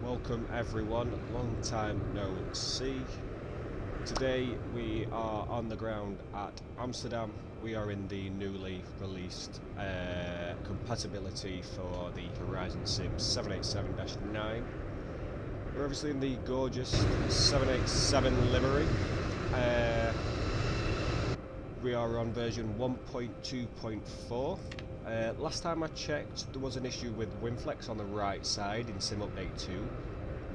welcome everyone, long time no see. Today we are on the ground at Amsterdam. We are in the newly released compatibility for the Ryzen Sim 787-9. We're obviously in the gorgeous 787 livery. We are on version 1.2.4. Last time I checked, there was an issue with WinFlex on the right side in Sim Update 2.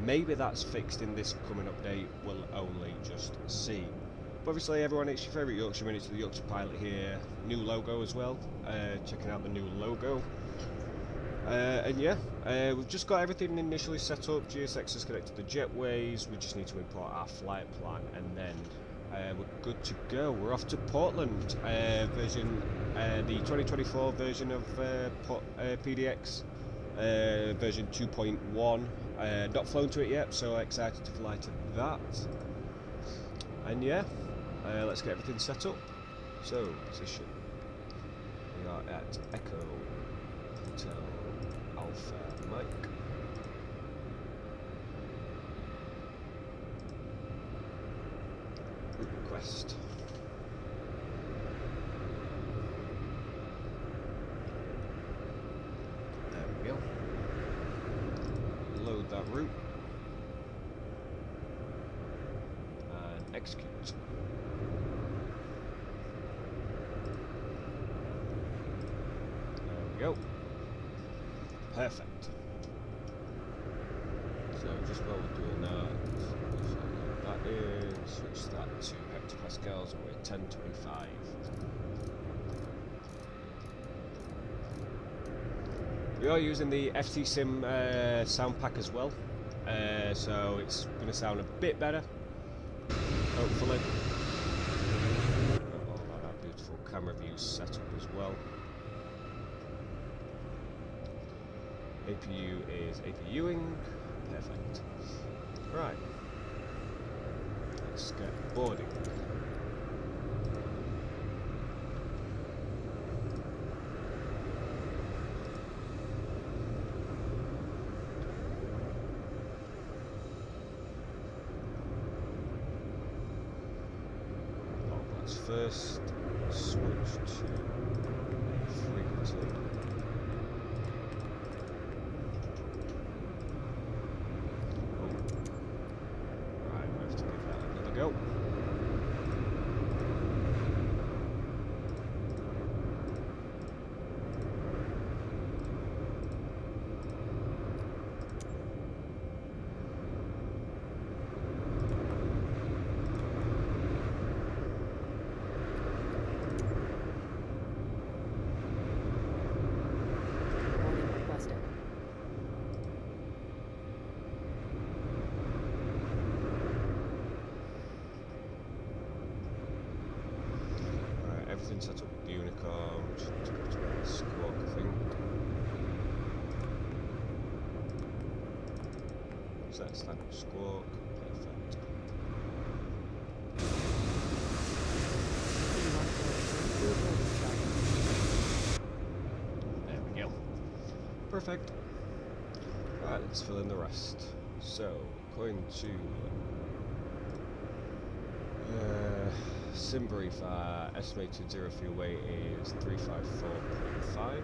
Maybe that's fixed in this coming update, we'll only just see. But obviously everyone, it's your favourite Yorkshireman, it's the Yorkshire Pilot here. New logo as well, checking out the new logo. And yeah, we've just got everything initially set up. GSX has connected the jetways, we just need to import our flight plan and then we're good to go. We're off to Portland, the 2024 version of PDX, version 2.1. Not flown to it yet, so excited to fly to that. And yeah, let's get everything set up. So, position. We are at Echo Hotel Alpha Mike. Request. There we go. Load that route and execute. There we go. Perfect. So just while we're doing that, that in, switch that to hectopascals, and we're 1025. We are using the FT Sim sound pack as well, so it's going to sound a bit better, hopefully. Got all our beautiful camera views set up as well. APU is APUing, perfect. Right. Let's get boarding. Oh, let's first switch to frequency. Go. Everything set up with the Unicom, just to go to the squawk, I think. Set standard squawk, perfect. There we go. Perfect. Right, let's fill in the rest. So, going to sim brief, estimated zero fuel weight is 354.5.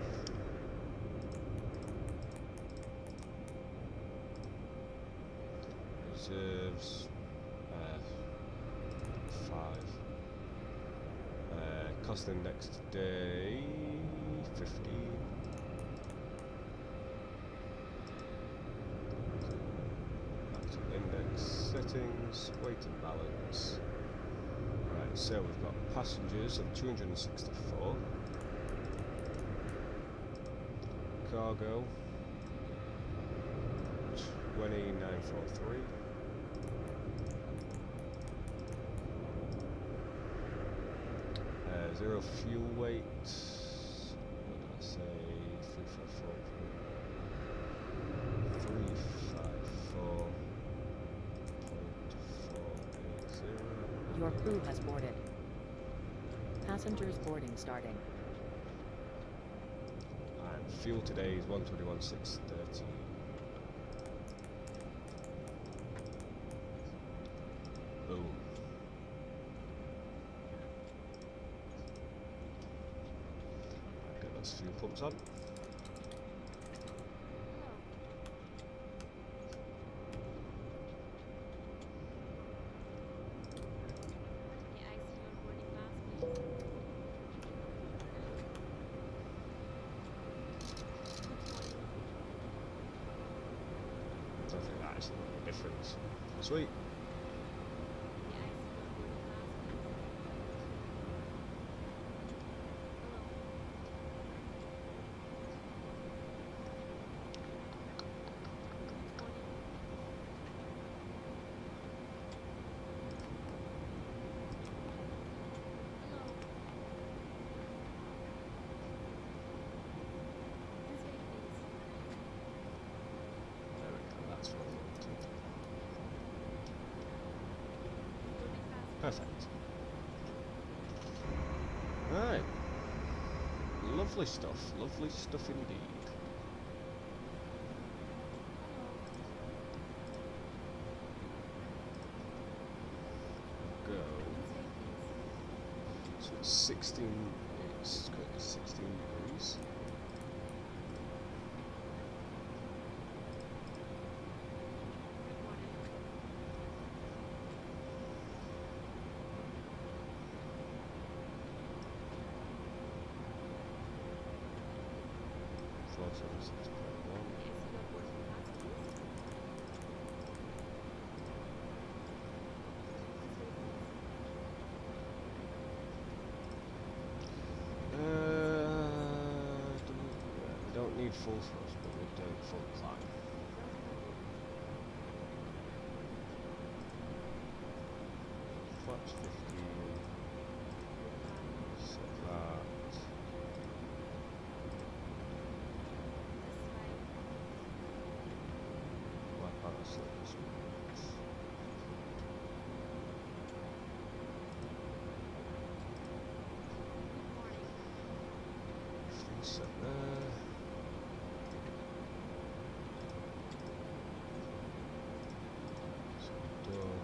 Reserves 5. Cost index today 15. Active index settings, weight and balance. So we've got passengers of 264, cargo 2943, zero fuel weight, what did I say, 354.480. Your crew has boarded. Passengers boarding starting. And fuel today is 121,630. That's fuel pumps on. I don't think that actually makes a difference. Sweet. Perfect. Right. Lovely stuff indeed. Go. So it's 16, it's currently 16 degrees. We don't need full thrust, but we're doing full climb. Flaps 15. Set that. Set there. So done.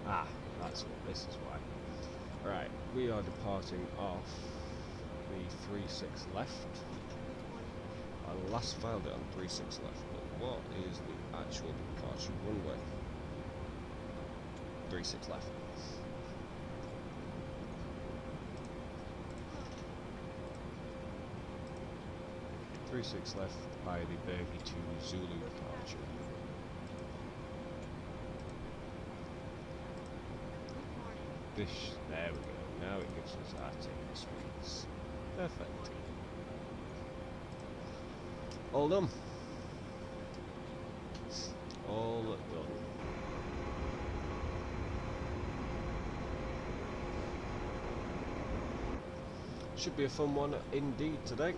Ah, that's what this is why. Right, we are departing off the 36 left. I last filed it on 36 left, but what is the actual departure runway? 36 left. Six left by the Bergy 2 Zulu departure. There we go. Now it gives us our takeoff speeds. Perfect. All done. All done. Should be a fun one indeed today.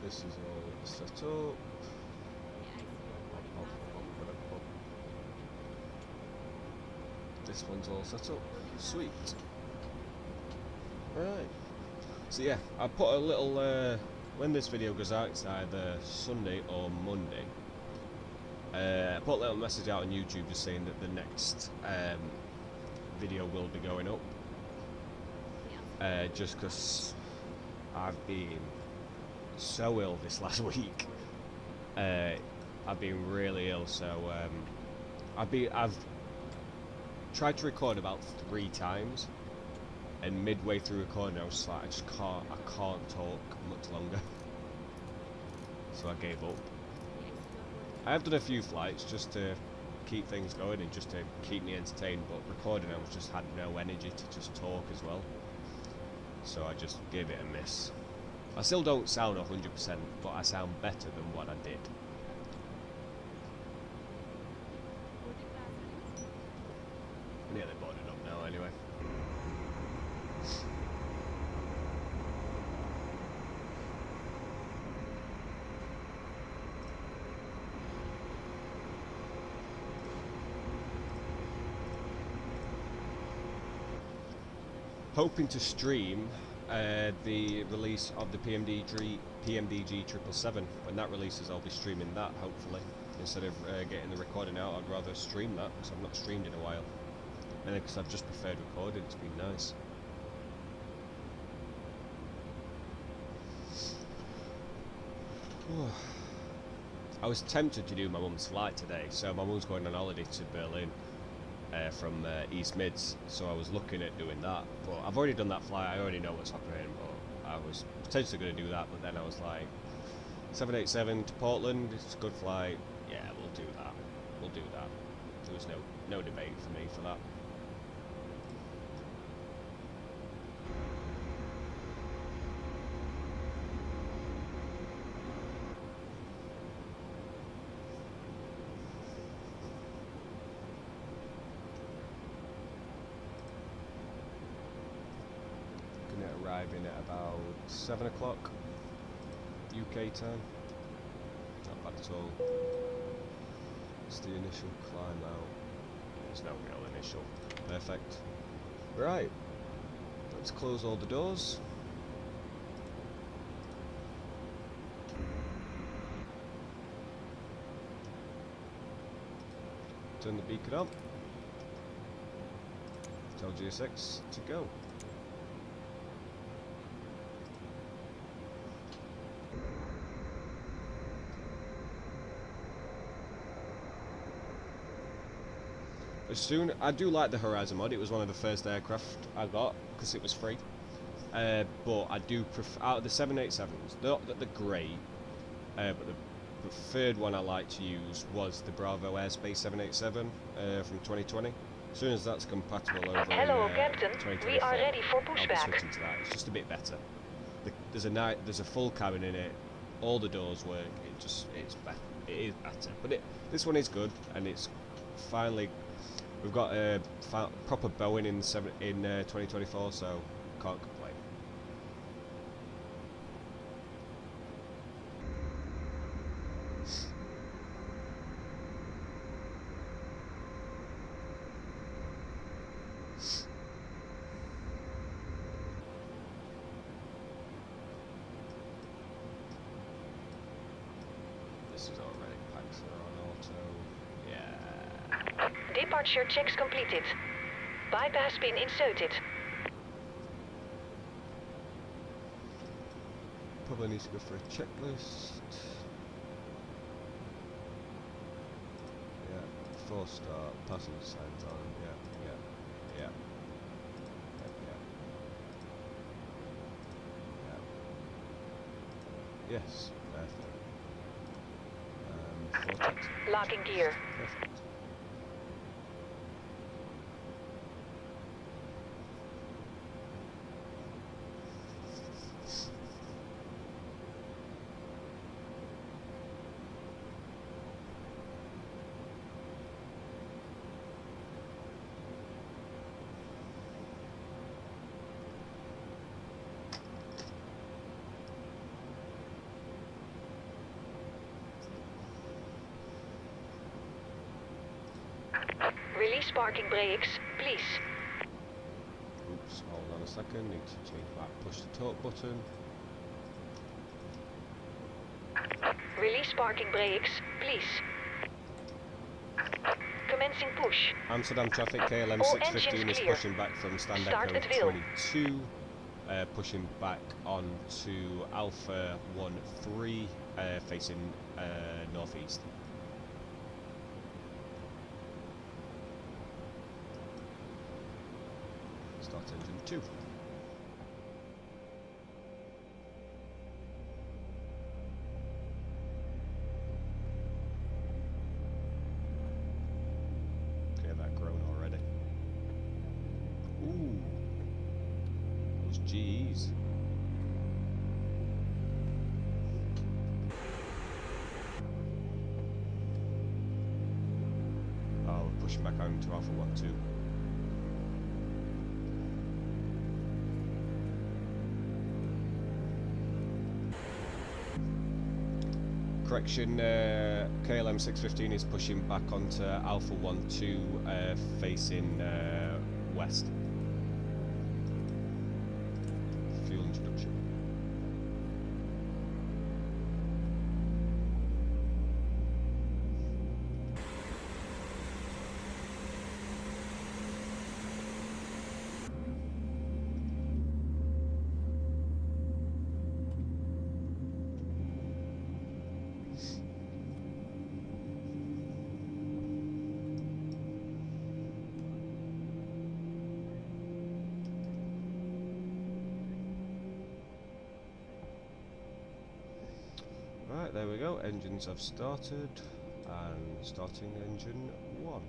This is all set up. This one's all set up. Sweet. Right. So yeah, I put a little, when this video goes out, it's either Sunday or Monday. I put a little message out on YouTube just saying that the next video will be going up. Just because I've been so ill this last week. I've been really ill, so I've tried to record about 3 times, and midway through recording I was like, I can't talk much longer. So I gave up. I have done a few flights just to keep things going and just to keep me entertained, but recording I just had no energy to just talk as well. So I just gave it a miss. I still don't sound 100%, but I sound better than what I did. Nearly boarded up now anyway. Hoping to stream the release of the PMDG 777. When that releases, I'll be streaming that, hopefully. instead of getting the recording out. I'd rather stream that because I've not streamed in a while, and because I've just preferred recording. It's been nice. I was tempted to do my mum's flight today, so my mum's going on holiday to Berlin from East Mids, so I was looking at doing that, but I've already done that flight. I already know what's happening, but I was potentially going to do that, but then I was like, 787 to Portland, it's a good flight, yeah, we'll do that, there was no debate for me for that. Arriving at about 7 o'clock UK time. Not bad at all. It's the initial climb out. There's no real initial. Perfect. Right. Let's close all the doors. Turn the beacon on. Tell GSX to go. I do like the Ryzen mod. It was one of the first aircraft I got because it was free. But I do prefer, out of the 787s, not that they're great, but the preferred one I like to use was the Bravo Airspace 787 from 2020. As soon as that's compatible over in Captain. 2024, We are ready for I'll be pushback. switching to that. It's just a bit better. There's a full cabin in it. All the doors work. It's better. It is better. But this one is good, and it's finally. We've got a proper Boeing in 2024, so can't complain. This is already packed on auto. Yeah. Departure checks completed. Bypass pin inserted. Probably need to go for a checklist. Yeah, 4-star, passenger signs on. Yeah. Yes, perfect. 4 checks. Locking gear. Perfect. Release parking brakes, please. Oops, hold on a second, need to change back, push the talk button. Release parking brakes, please. Commencing push. Amsterdam traffic, KLM All 615 engines is clear. pushing back from stand Start echo at wheel. 22, pushing back on to Alpha 13, facing northeast. Start engine 2. Okay, that grown already. Ooh, those GEs. Oh, we're pushing back on to Alpha 12. Correction, KLM 615 is pushing back onto Alpha 12, facing west. Fuel introduction. Right, there we go. Engines have started, and starting engine 1.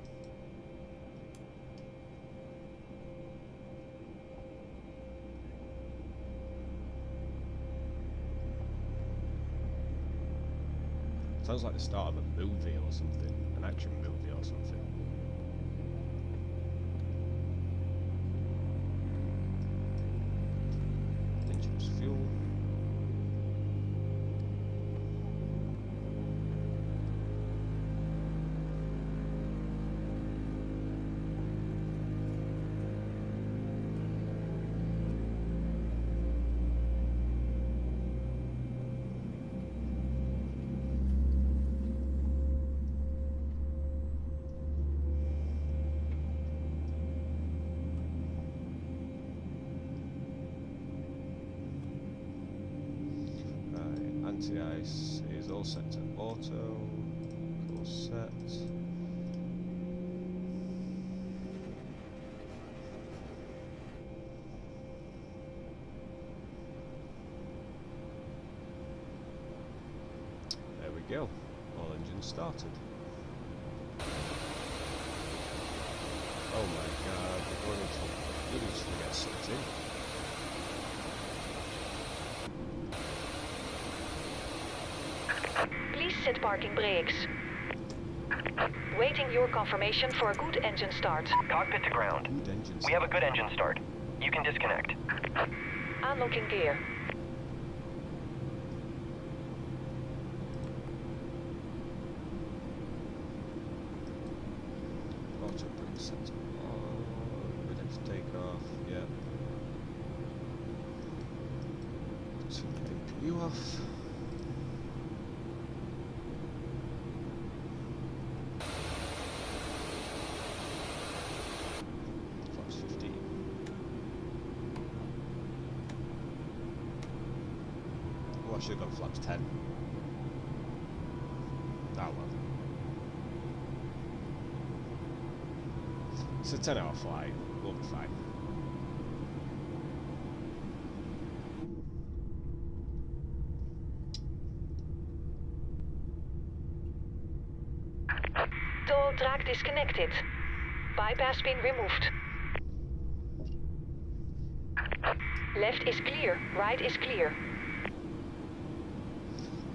Sounds like the start of a movie or something, an action movie or something. Engines fuel. Anti-ice is all set to auto, course set. There we go, all engines started. Oh my god, we're going into, you just get sucked in. Please set parking brakes. Waiting your confirmation for a good engine start. Cockpit to ground. Good engine We have a good engine start. You can disconnect. Unlocking gear. Auto brake set on, ready to take off, yeah. Turn the APU off. Flaps 15. Oh, I should have gone flaps 10. Ah well. It's a 10-hour flight, we'll be fine. Toll track disconnected. Bypass pin removed. Left is clear, right is clear.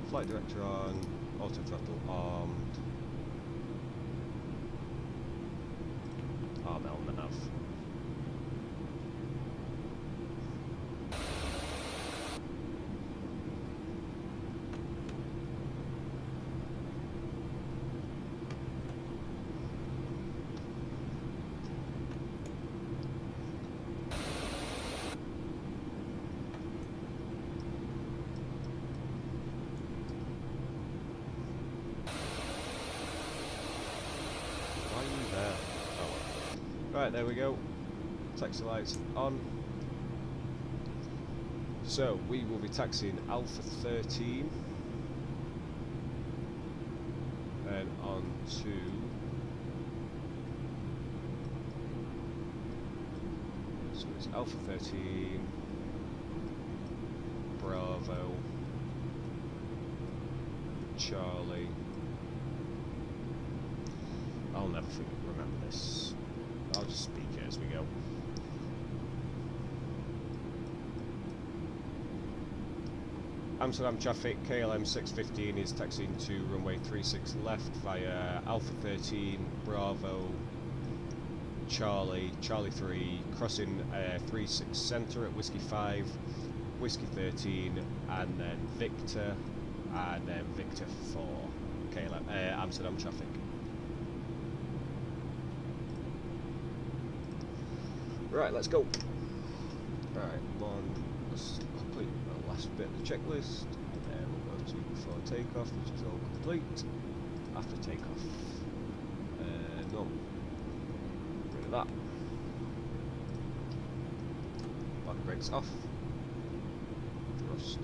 Flight director on, auto throttle armed. Arm element nav. Why are you there? Oh well. Right, there we go. Taxi lights on. So, we will be taxiing Alpha 13 and on to so it's Alpha 13 Bravo Charlie. I'll never remember this. I'll just speak it as we go. Amsterdam traffic, KLM 615 is taxiing to runway 36 left via Alpha 13, Bravo, Charlie, Charlie 3, crossing 36 centre at Whiskey 5, Whiskey 13, and then Victor 4, KLM, Amsterdam traffic. Right, let's go. Alright, let's complete the last bit of the checklist, and then we'll go to before takeoff, which is all complete. After takeoff, no, get rid of that. Parking brakes off. Thrust.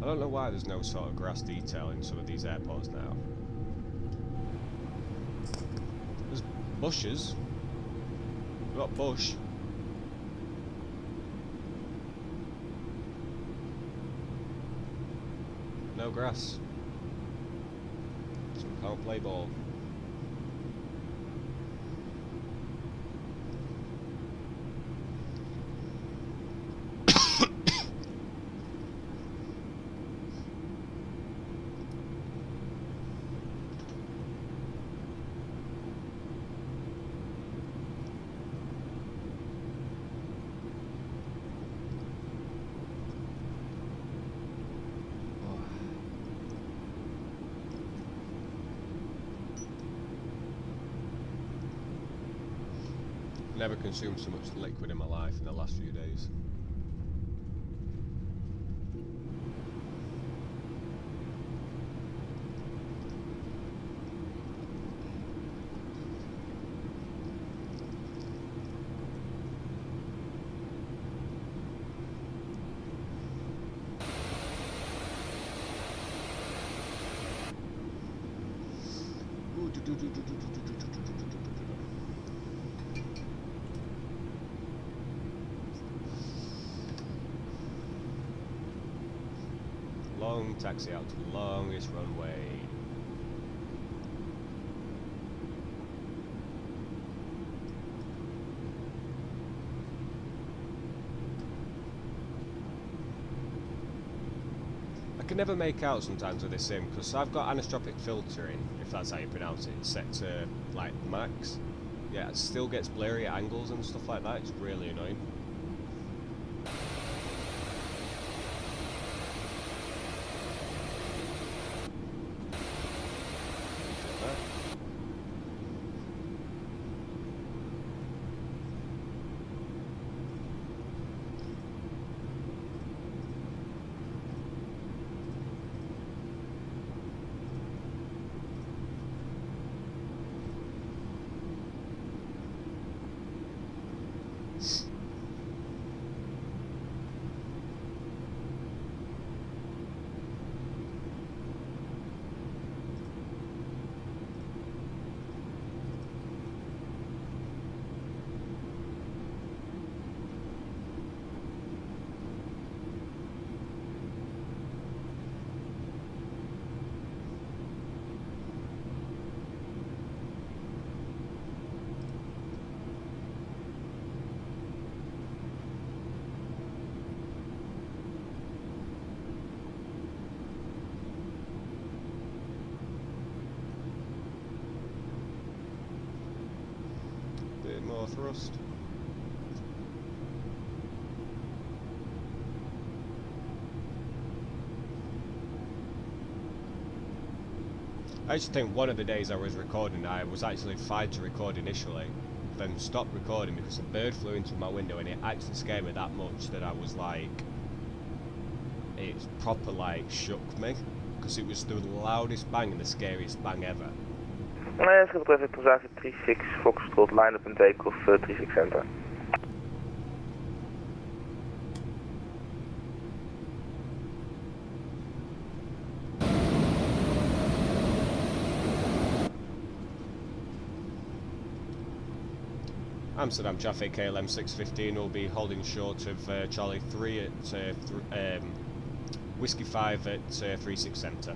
I don't know why there's no sort of grass detail in some of these airports now. There's bushes. We've got bush. No grass. So we can't play ball. Never consumed so much liquid in my life in the last few days. Long taxi out to the longest runway. I can never make out sometimes with this sim because I've got anisotropic filtering, if that's how you pronounce it, set to like max. Yeah, it still gets blurry at angles and stuff like that. It's really annoying. More thrust. I actually think one of the days I was recording, I was actually fine to record initially, then stopped recording because a bird flew into my window and it actually scared me that much that I was like, it proper like shook me because it was the loudest bang and the scariest bang ever. Schip betreft transactie 36 Foxtrot, line up and takeoff 36 center. Amsterdam traffic, KLM 615 will be holding short of Charlie 3 at Whiskey 5 at 36 Centre.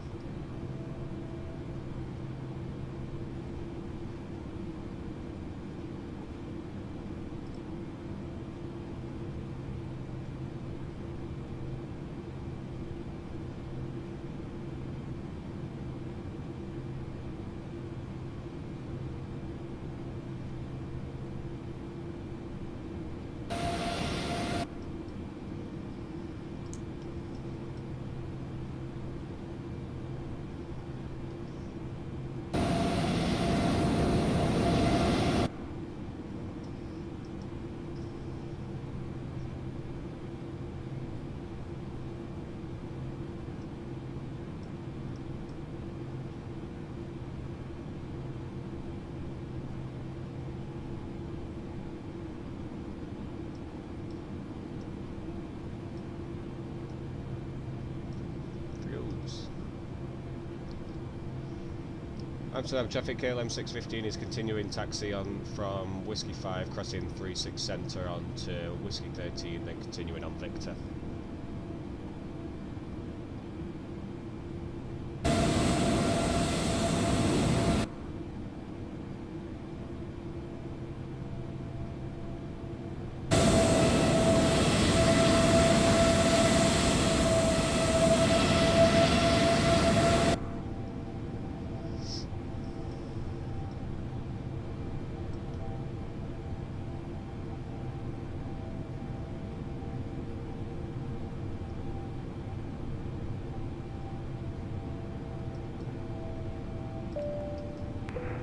Amsterdam traffic, KLM 615 is continuing taxi on from Whiskey 5, crossing 36 Centre on to Whiskey 13, then continuing on Victor.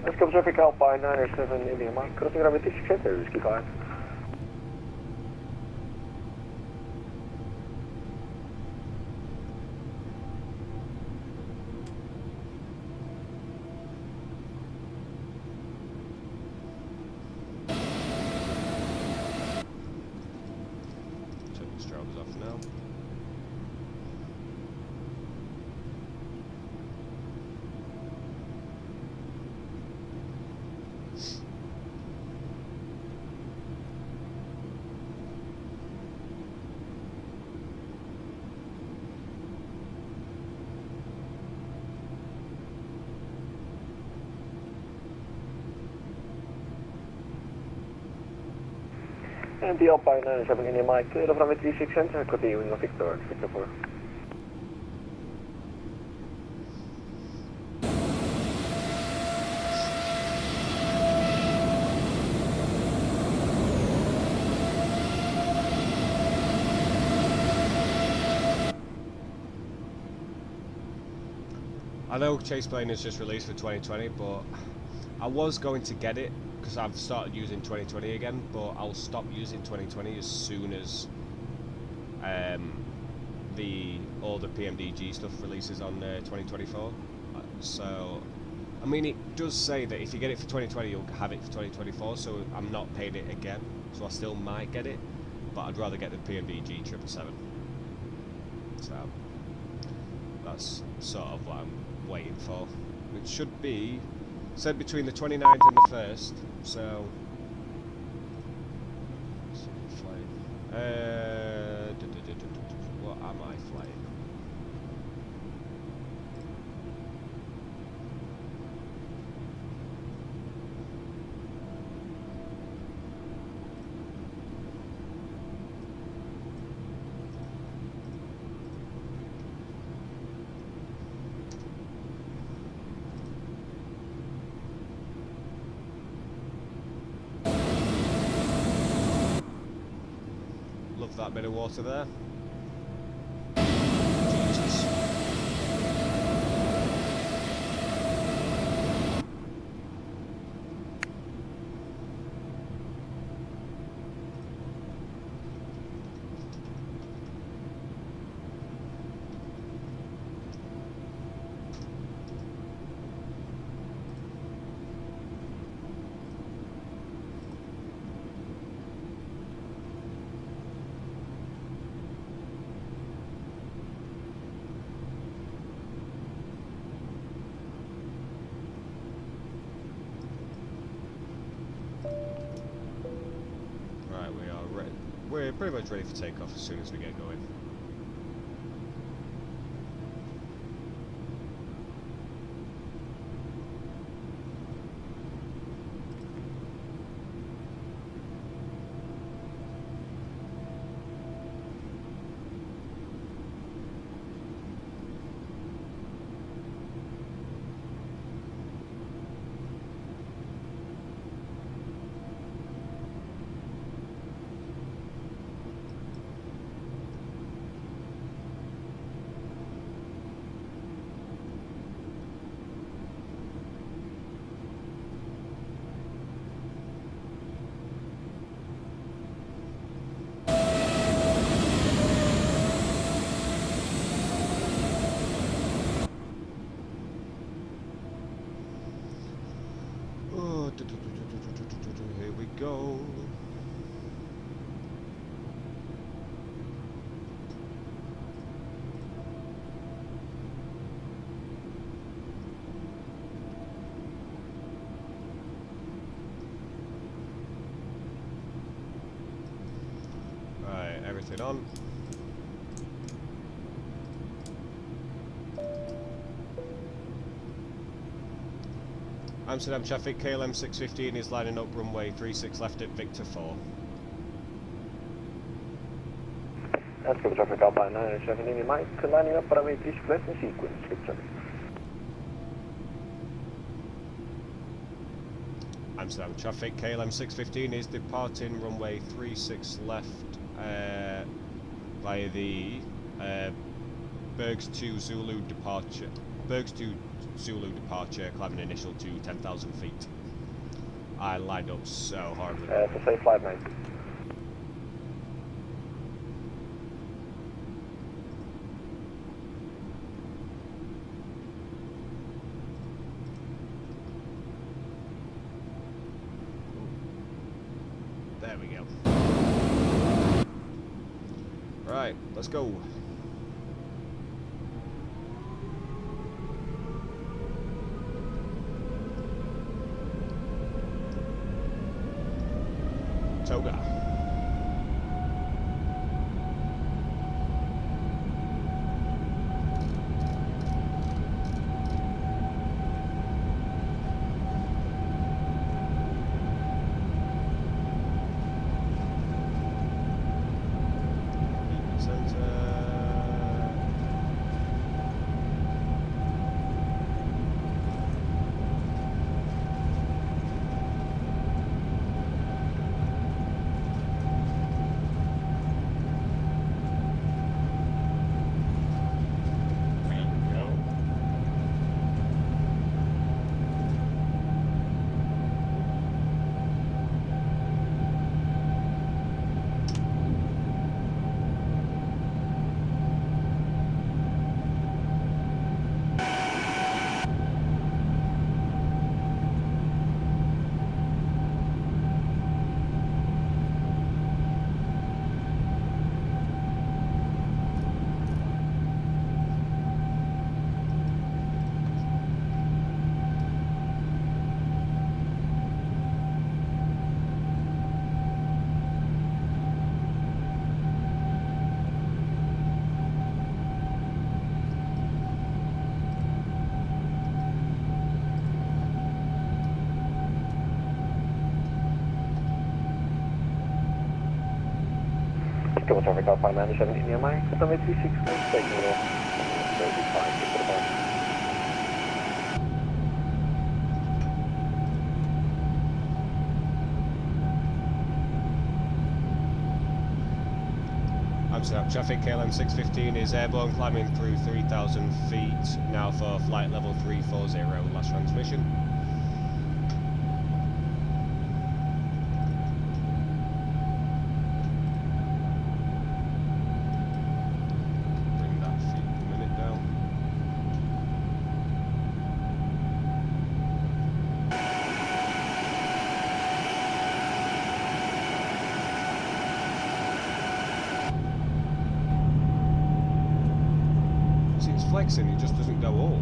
Let's go traffic Alpine 907 India Mike. Crossing runway 36 center, Whiskey 5. Turn the strobes off now. And the Alpine 907 India Mike, clear of runway 36 center, continuing on Victor, Victor 4. I know Chase Plane is just released for 2020, but I was going to get it because I've started using 2020 again, but I'll stop using 2020 as soon as all the PMDG stuff releases on 2024. So, I mean, it does say that if you get it for 2020, you'll have it for 2024, so I'm not paying it again, so I still might get it, but I'd rather get the PMDG 777. So, that's sort of what I'm waiting for. It should be said between the 29th and the 1st, so what am I flying? Love that bit of water there. Jesus. We're pretty much ready for takeoff as soon as we get going. Nothing on. Amsterdam traffic, KLM 615 is lining up runway 36 left at Victor 4. Amsterdam traffic Alpine 907 India Mike, lining up runway 36 left in sequence. Skip traffic. Amsterdam traffic, KLM 615 is departing runway 36 left via the Bergs 2 Zulu departure. Bergs 2 Zulu departure, climbing initial to 10,000 feet. I lined up so horribly. It's a safe flight, mate. There we go. Right, let's go. Toga. Double traffic Alpine 907 India Mike, runway 36 left, taking it off. 35, skip to the bar. Amsterdam traffic, KLM 615 is airborne, climbing through 3,000 feet now for flight level 340, last transmission. Bring that feet per minute down. See, it's flexing, it just doesn't go up.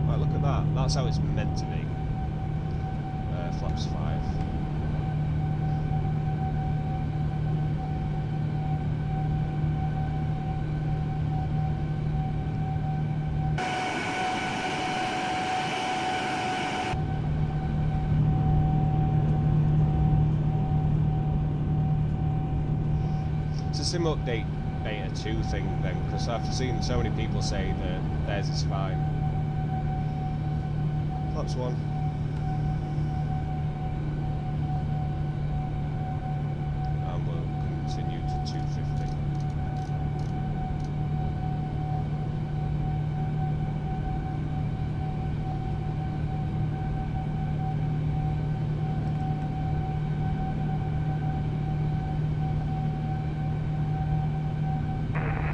Right, look at that. That's how it's meant to be. Flaps 5. It's a sim update beta 2 thing then, because I've seen so many people say that theirs is fine. Flaps 1. And we'll continue to 250.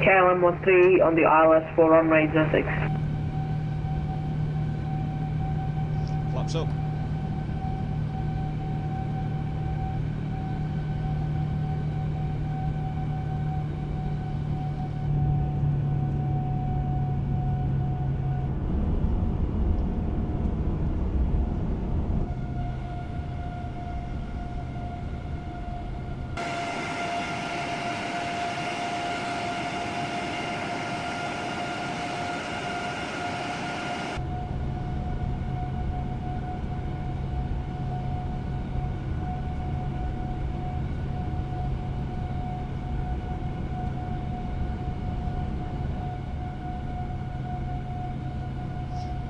KLM 13 on the ILS for runway 06. Flaps up.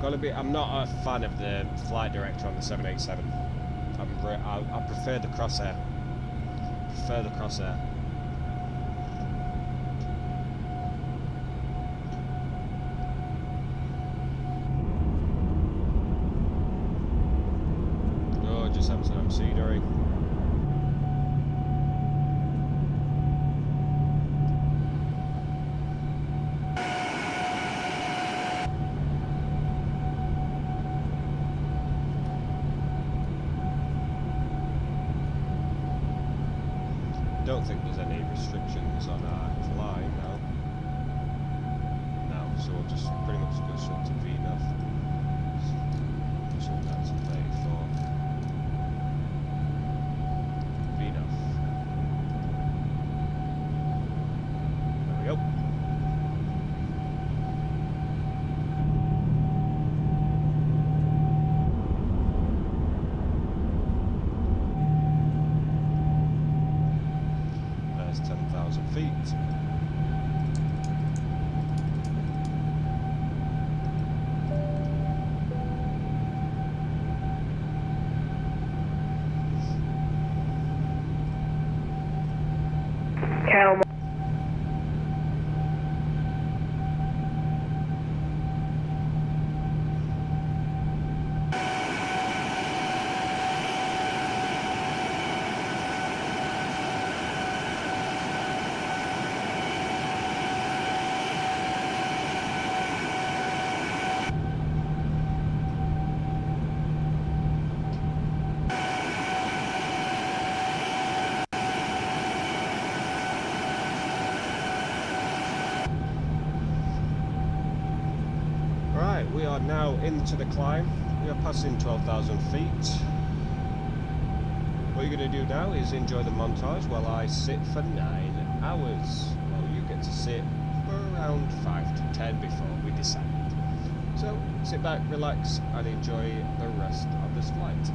Gotta be. I'm not a fan of the flight director on the 787. I prefer the crosshair. Prefer the crosshair. Oh, just Amsterdam scenery. Don't think there's any restrictions on our flying now. No, so we'll just pretty much go straight to VNAV. So that's 34. VNAV. There we go. There's 10,000 feet. KLM. Right, we are now into the climb. We are passing 12,000 feet. What you're going to do now is enjoy the montage while I sit for 9 hours. Well, you get to sit for around 5 to 10 before we decide. So, sit back, relax, and enjoy the rest of this flight.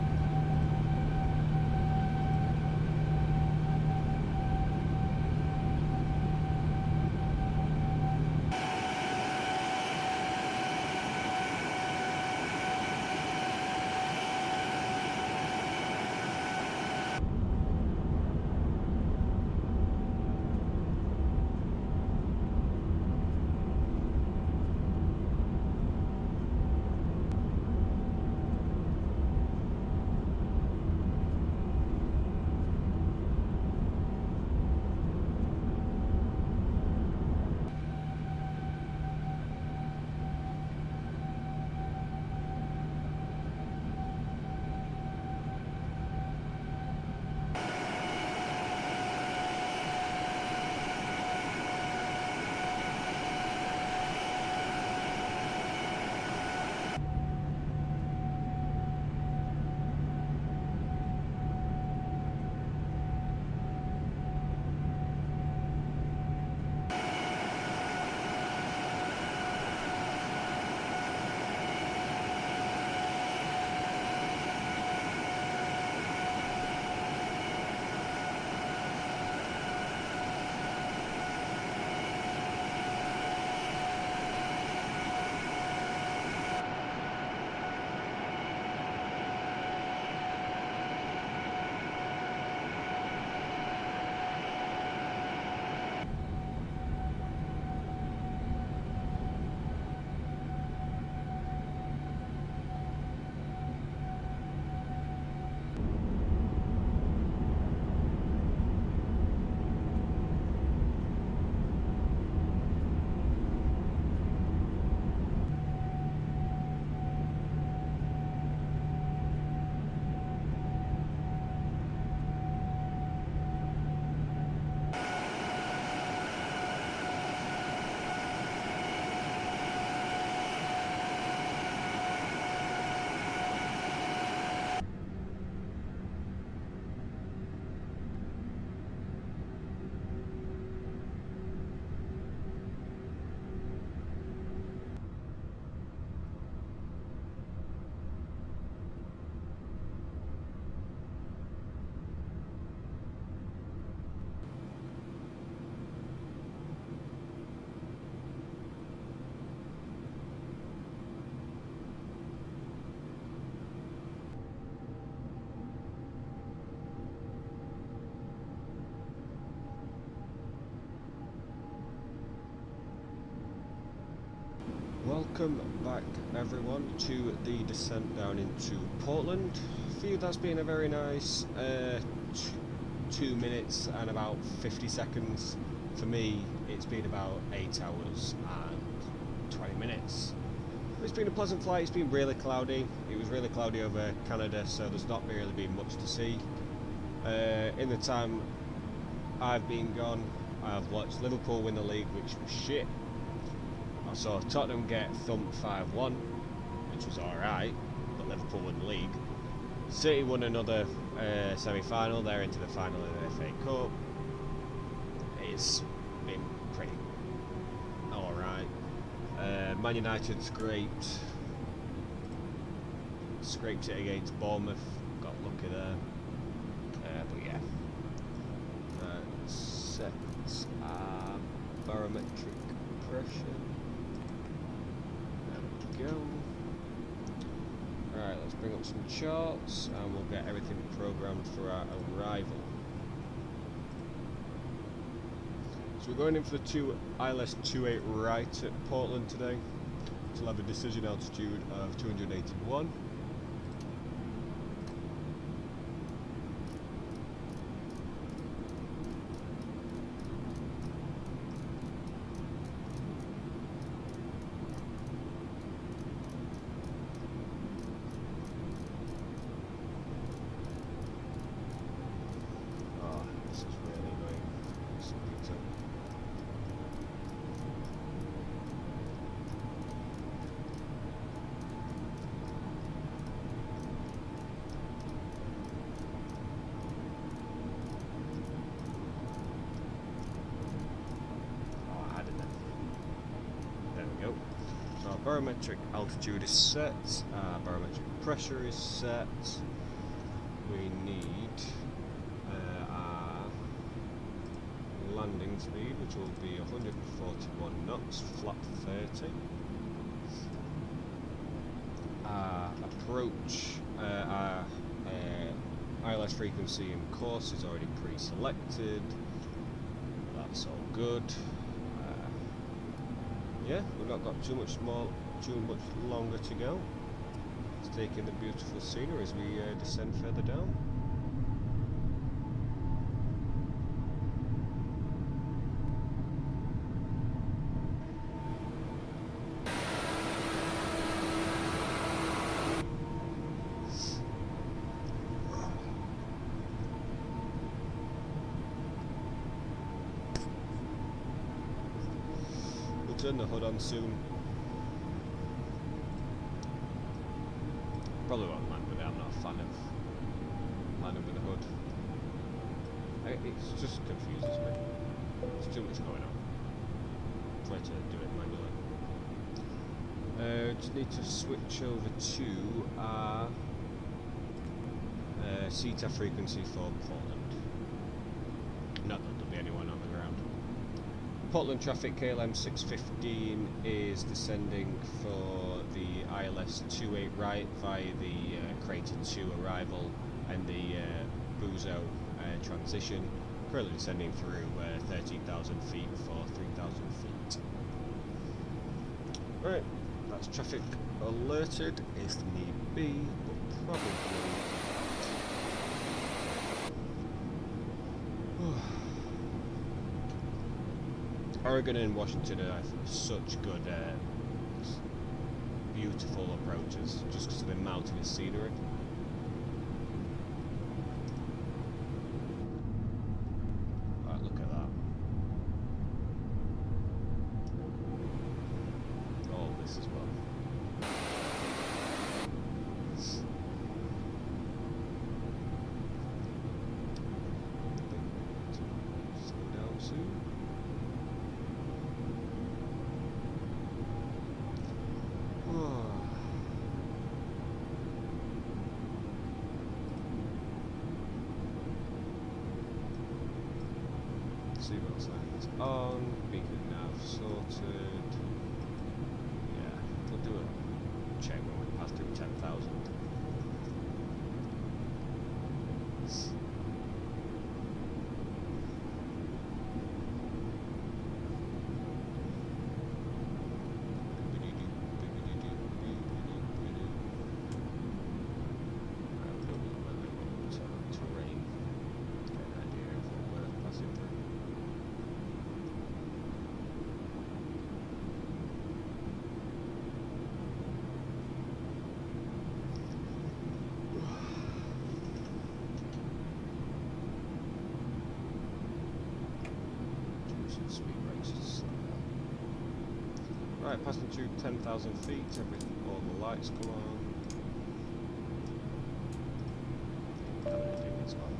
Welcome back everyone to the descent down into Portland. For you that's been a very nice 2 minutes and about 50 seconds. For me it's been about 8 hours and 20 minutes. It's been a pleasant flight. It's been really cloudy. It was really cloudy over Canada, so there's not really been much to see. In the time I've been gone, I've watched Liverpool win the league, which was shit. I saw Tottenham get thumped 5-1, which was alright, but Liverpool won the league. City won another semi-final, they're into the final of the FA Cup. It's been pretty alright. Man United scraped it against Bournemouth, got lucky there. But yeah. Sets barometric pressure. There we go. Right, let's bring up some charts and we'll get everything programmed for our arrival. So we're going in for the ILS 28 right at Portland today. We'll have a decision altitude of 281. Barometric altitude is set, barometric pressure is set. We need our landing speed, which will be 141 knots, flap 30. Our approach, our ILS frequency and course is already pre-selected. That's all good. Yeah, we've not got too much longer to go. Let's take in the beautiful scenery as we descend further down. Turn the hood on soon. Probably won't land with it. I'm not a fan of landing with the hood. It just confuses me. There's too much going on. Try to do it manually. Just need to switch over to our CETA frequency for Portland. Not that there'll be anyone on the ground. Portland traffic KLM 615 is descending for the ILS 28 right via the Crater 2 arrival and the Buzo transition. Currently descending through 13,000 feet for 3,000 feet. Right, that's traffic alerted if need be, but probably. Oregon and Washington are such good, beautiful approaches, just because of the mountainous scenery. Right, look at that. All this as well. Slow down soon. Seatbelt signs on, beacon nav sorted. Yeah, we'll do a check when we pass through 10,000. Right, passing through 10,000 feet, all the lights come on. It's on.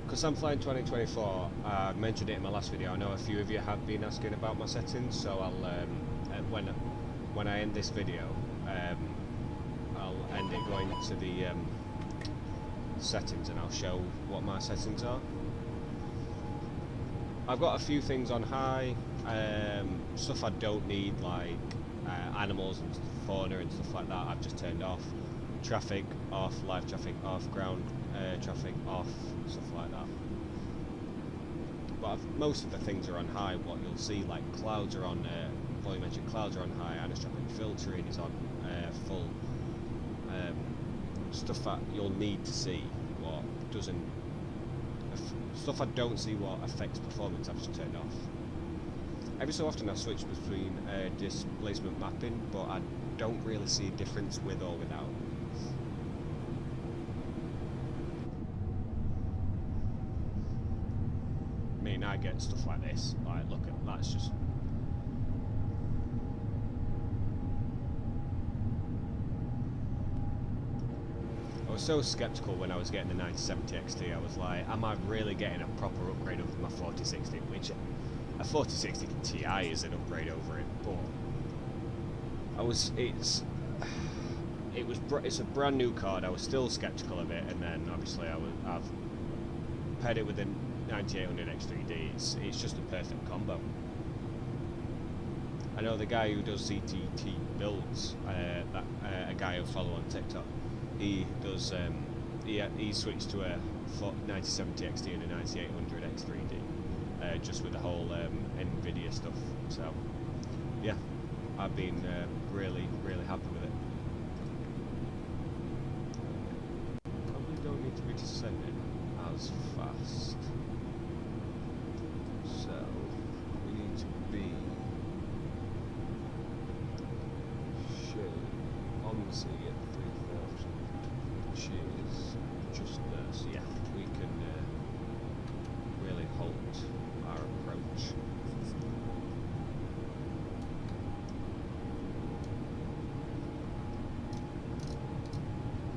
Because I'm flying 2024, I mentioned it in my last video. I know a few of you have been asking about my settings, so I'll when I end this video, I'll end it going to the settings and I'll show what my settings are. I've got a few things on high, stuff I don't need, like animals and fauna and stuff like that. I've just turned off. Traffic off, live traffic off, ground traffic off, stuff like that. But most of the things are on high. What you'll see, like clouds are on, volumetric clouds are on high, anisotropic filtering is on full. Stuff that you'll need to see what doesn't, stuff I don't see what affects performance, I've just turned off. Every so often I switch between displacement mapping, but I don't really see a difference with or without. I mean, I get stuff like this, like look at, that's just... I was so skeptical when I was getting the 9070 XT. I was like, am I really getting a proper upgrade over my 4060? Which a 4060 Ti is an upgrade over it, but it's a brand new card. I was still skeptical of it, and then obviously I've paired it with the 9800 X3D. It's just a perfect combo. I know the guy who does CTT builds, a guy I follow on TikTok. He does. He switched to a 9070 XT and a 9800 X3D, just with the whole NVIDIA stuff. So, yeah, I've been really happy with it. Probably don't need to be descending as fast. So we need to be on the sea at 3,000. Which is just there, so yeah, we can really halt our approach.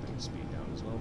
Bring speed down as well.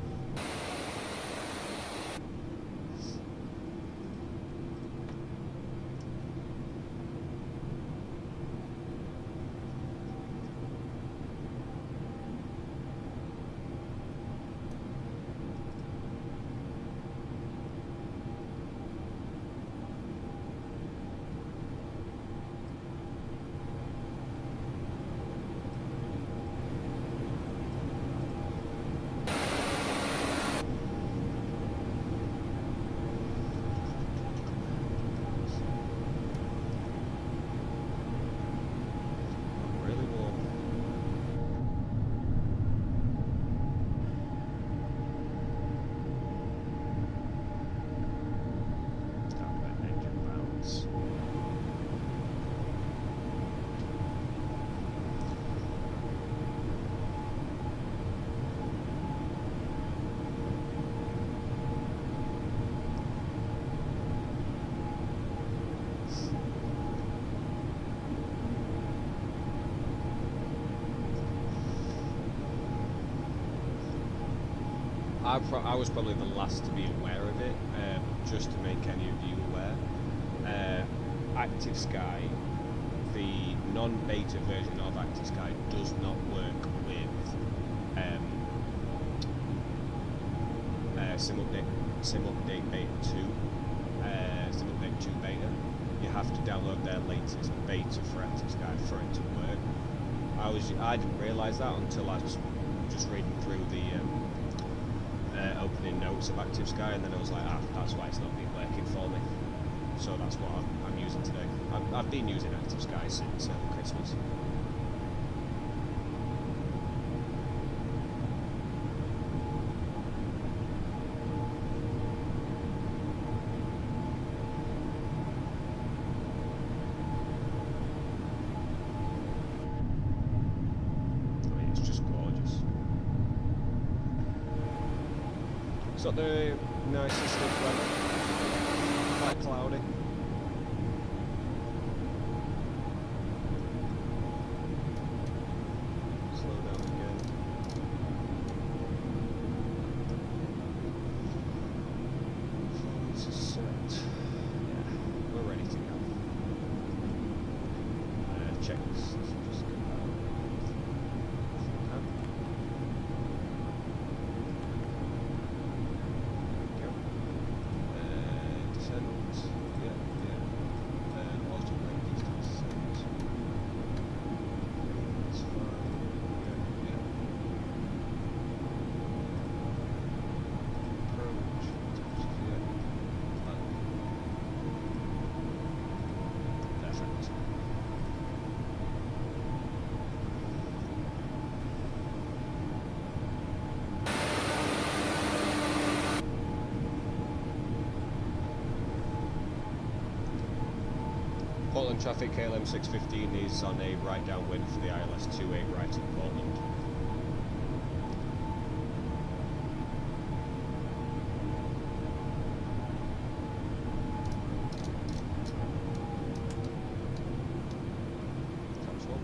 I was probably the last to be aware of it, just to make any of you aware. Active Sky, the non-beta version of Active Sky, does not work with SimUpdate Beta 2, SimUpdate 2 Beta. You have to download their latest beta for Active Sky for it to work. I didn't realise that until I was just reading through the opening notes of Active Sky, and then I was like, that's why it's not been working for me. So that's what I'm using today. I've been using Active Sky since Christmas. It's not the nicest of weather. Quite cloudy. Slow down again. Performance is set. Yeah, we're ready to go. Check this. Just go out. Descent. Yeah. Alternate descent. That's fine. Yeah. Approach. Yeah. Perfect. Portland traffic, KLM 615 is on a right downwind for the ILS 28 right at Portland. That's one.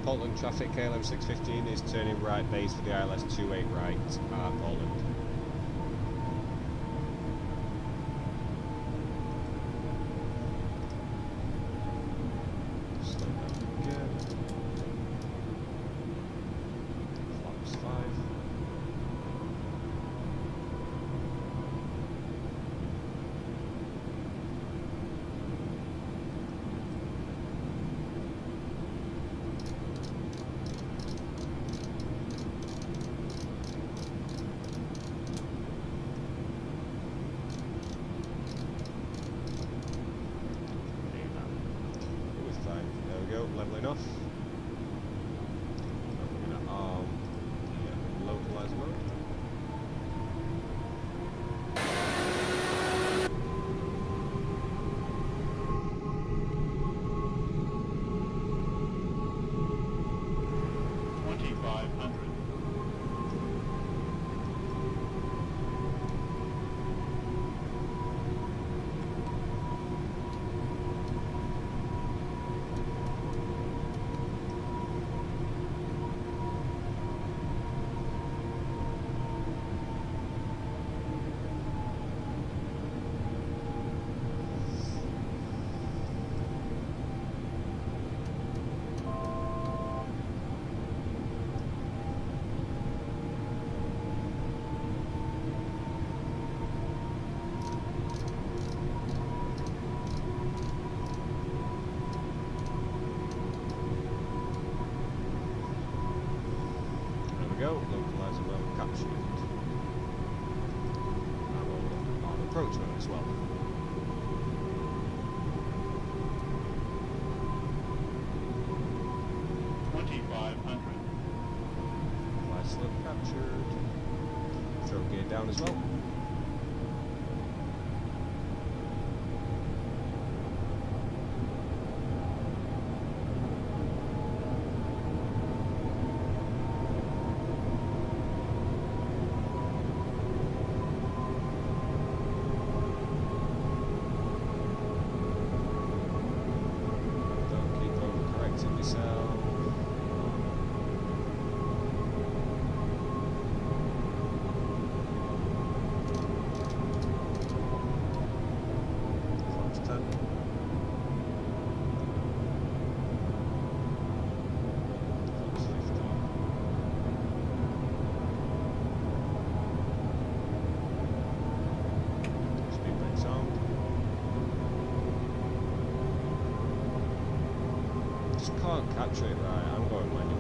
Portland traffic, KLM 615 is turning right base for the ILS 28 right at Portland. Slow down again. Flaps 5. Leveling off. I'm going to arm the localizer mode. Go, localizer mode captured. I'm on approach mode as well. Fly slope captured. Throw gear down as well. Can't capture it right, I'm going manual.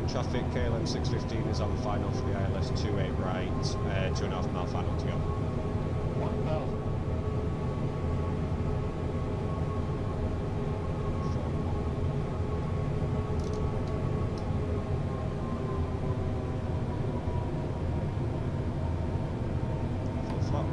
traffic, KLM 615 is on final for the ILS 28 right, 2.5 mile final to go. 1,000. Full flop.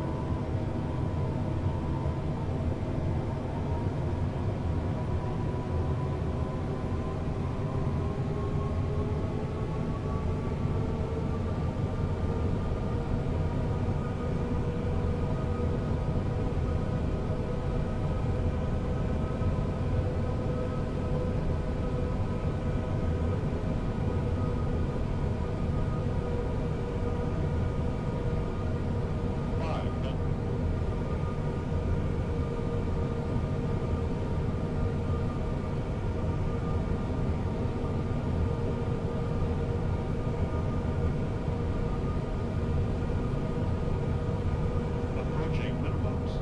Approaching minimums.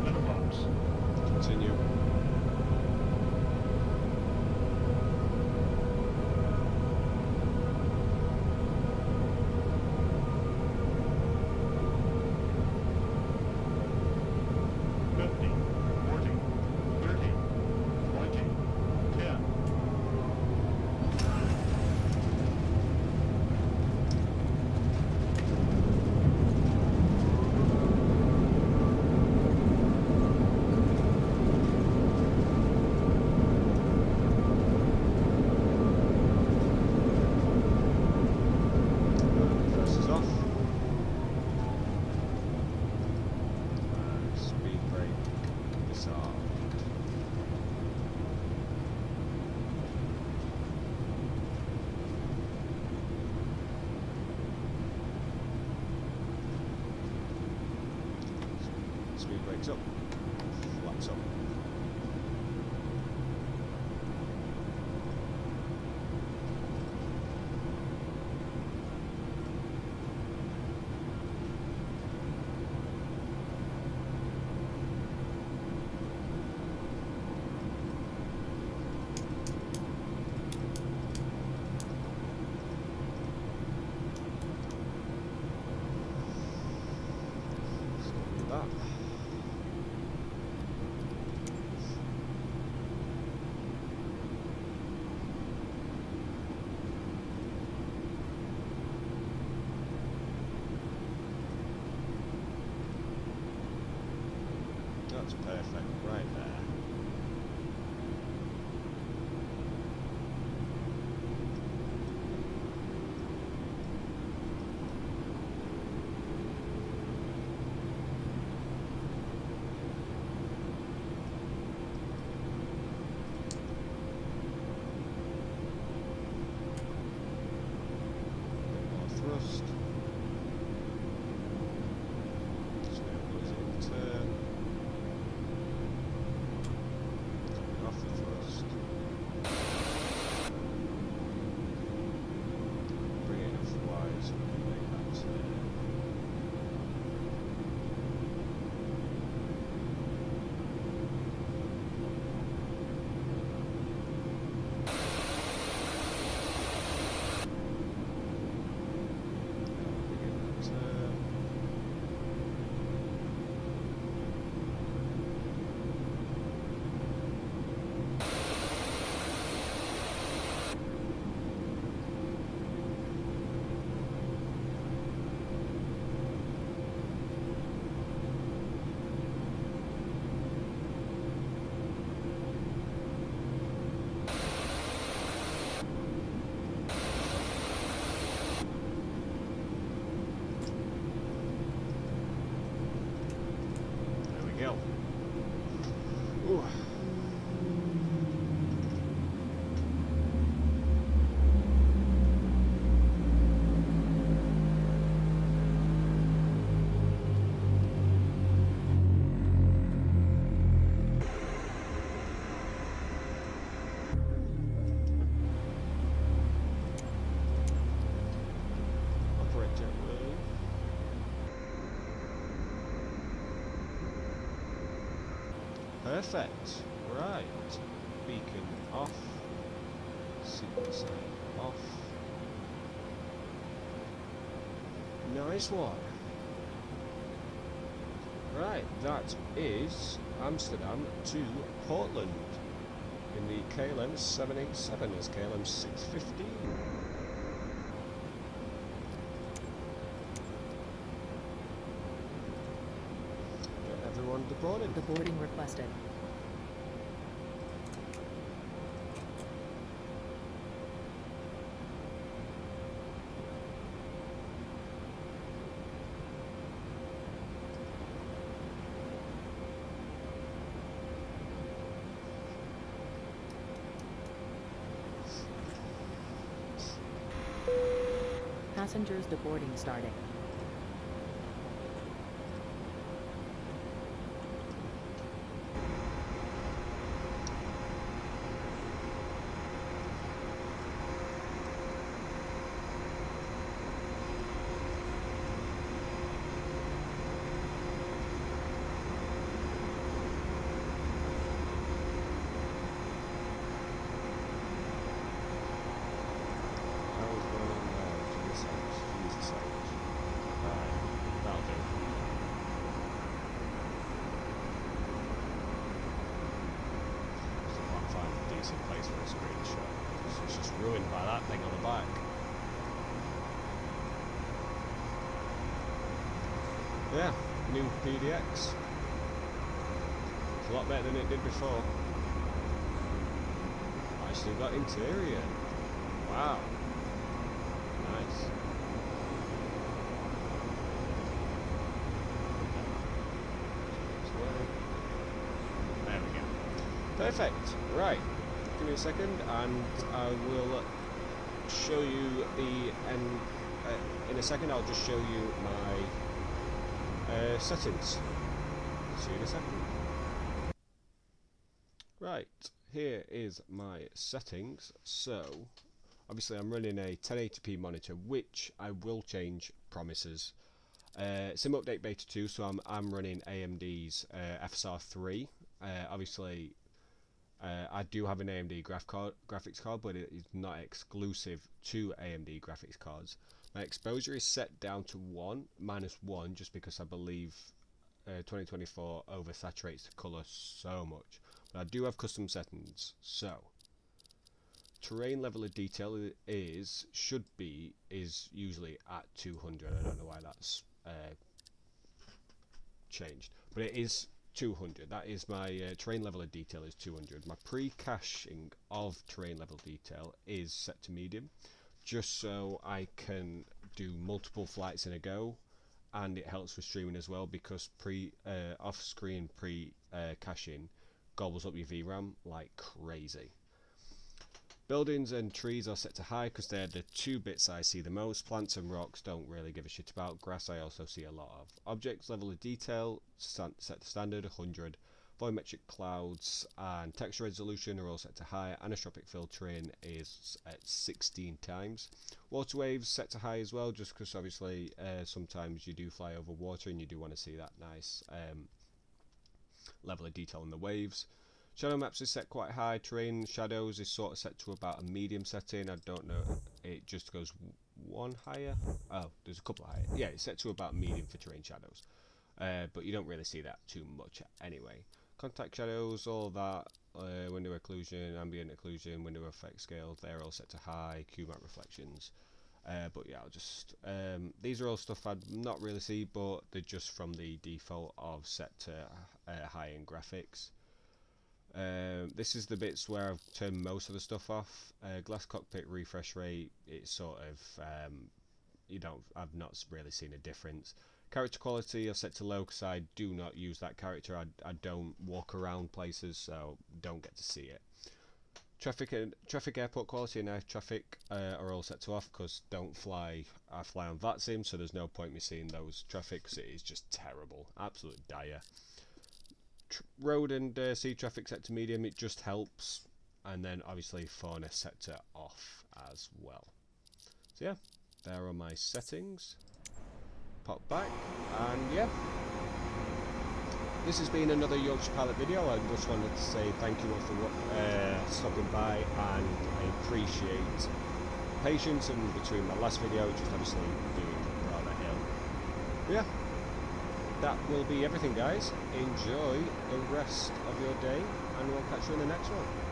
Minimums. Continue. Fifty, 40, 30, 20, 10. First is off. Speed brake disarmed. Speed brakes up. Flaps up. Do that. That's perfect, right there. Bit more thrust. Snail losing turn. Coming off the thrust. Bring it enough wide so we can make that turn. Begin that turn. There we go. Ooh. Operate gently. Perfect. Right, beacon off, signal sign off. Nice one. Right, that is Amsterdam to Portland in the KLM 787 as KLM 615. Everyone deported. The boarding requested. Passengers deboarding starting. Place for a screenshot. It's just ruined by that thing on the back. Yeah, new PDX. It's a lot better than it did before. Actually got interior. Wow. Nice. There we go. Perfect. Right. Give me a second and I will show you the in a second I'll just show you my settings. See you in a second. Right, here is my settings. So obviously I'm running a 1080p monitor, which I will change, promises. Sim update beta 2, so I'm running AMD's FSR3. Obviously I do have an AMD graphics card, but it is not exclusive to AMD graphics cards. My exposure is set down to -1, just because I believe 2024 oversaturates the colour so much. But I do have custom settings. So terrain level of detail is usually at 200. I don't know why that's changed, but it is 200. That is my terrain level of detail is 200. My pre-caching of terrain level detail is set to medium, just so I can do multiple flights in a go, and it helps with streaming as well, because off-screen pre-caching gobbles up your VRAM like crazy. Buildings and trees are set to high because they're the two bits I see the most. Plants and rocks don't really give a shit about. Grass I also see a lot of. Objects level of detail set to standard 100. Volumetric clouds and texture resolution are all set to high. Anisotropic filtering is at 16 times. Water waves set to high as well, just because obviously sometimes you do fly over water and you do want to see that nice level of detail in the waves. Shadow maps is set quite high. Terrain shadows is sort of set to about a medium setting. I don't know, it just goes one higher. Oh, there's a couple higher. Yeah, it's set to about medium for terrain shadows, but you don't really see that too much anyway. Contact shadows, all that, window occlusion, ambient occlusion, window effect scale, they're all set to high. Q-map reflections, but yeah, I'll just these are all stuff I'd not really see, but they're just from the default of set to high-end graphics. This is the bits where I've turned most of the stuff off. Glass cockpit refresh rate, it's sort of I've not really seen a difference. Character quality I've set to low because I do not use that character. I don't walk around places, so don't get to see it. Traffic airport quality and air traffic are all set to off because I fly on VATSIM, so there's no point me seeing those traffic because it is just terrible, absolute dire. Road and sea traffic set to medium, it just helps, and then obviously fauna set to off as well. So yeah, there are my settings. Pop back, and yeah, this has been another Yorkshire Pilot video. I just wanted to say thank you all for stopping by, and I appreciate patience in between my last video, just obviously being rather ill. But yeah, that will be everything, guys. Enjoy the rest of your day, and we'll catch you in the next one.